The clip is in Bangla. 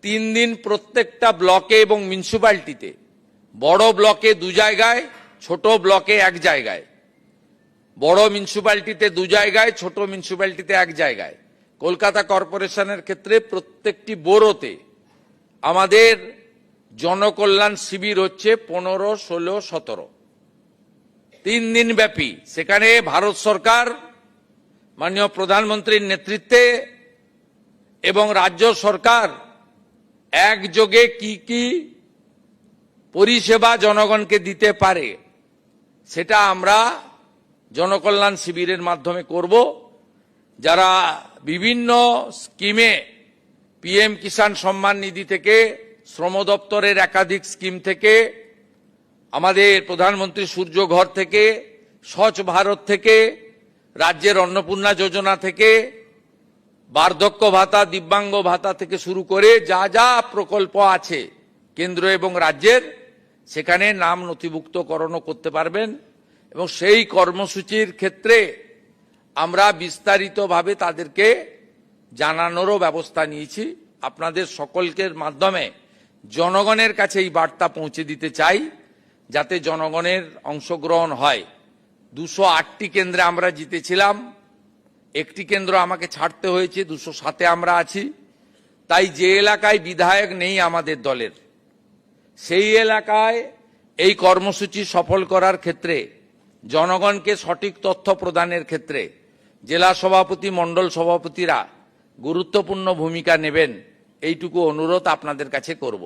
3 দিন প্রত্যেকটা ব্লকে এবং মিউনিসিপ্যালিটিতে, বড় ব্লকে 2 জায়গায়, ছোট ব্লকে 1 জায়গায়, বড় মিউনিসিপ্যালিটিতে 2 জায়গায়, ছোট মিউনিসিপ্যালিটিতে 1 জায়গায়, কলকাতা কর্পোরেশনের ক্ষেত্রে প্রত্যেকটি বোরোতে আমাদের জনকল্যাণ শিবির হচ্ছে 15, 16, 17, 3 দিন ব্যাপী। সেখানে ভারত সরকার মাননীয় প্রধানমন্ত্রীর নেতৃত্বে এবং রাজ্য সরকার একযোগে কি কি পরিষেবা জনগণকে দিতে পারে সেটা আমরা জনকল্যাণ শিবিরের মাধ্যমে করব। যারা বিভিন্ন স্কিমে, পিএম কিষাণ সম্মান নিধি থেকে, শ্রম দপ্তরের একাধিক স্কিম থেকে, আমাদের প্রধানমন্ত্রী সূর্য ঘর থেকে, স্বচ্ছ ভারত থেকে, রাজ্যের অন্নপূর্ণা যোজনা থেকে, বার্ধক্য ভাতা, দিব্যাঙ্গ ভাতা থেকে শুরু করে যা যা প্রকল্প আছে কেন্দ্র এবং রাজ্যের, সেখানে নাম নথিভুক্তকরণও করতে পারবেন। এবং সেই কর্মসূচির ক্ষেত্রে আমরা বিস্তারিতভাবে তাদেরকে জানানোরও ব্যবস্থা নিয়েছি। আপনাদের সকলের মাধ্যমে জনগণের কাছে এই বার্তা পৌঁছে দিতে চাই, যাতে জনগণের অংশগ্রহণ হয়। 208টি কেন্দ্রে আমরা জিতেছিলাম, 1টি কেন্দ্র আমাকে ছাড়তে হয়েছে, 207-এ আমরা আছি। তাই যে এলাকায় বিধায়ক নেই আমাদের দলের, সেই এলাকায় এই কর্মসূচি সফল করার ক্ষেত্রে, জনগণকে সঠিক তথ্য প্রদানের ক্ষেত্রে জেলা সভাপতি, মণ্ডল সভাপতিরা গুরুত্বপূর্ণ ভূমিকা নেবেন, এইটুকু অনুরোধ আপনাদের কাছে করব।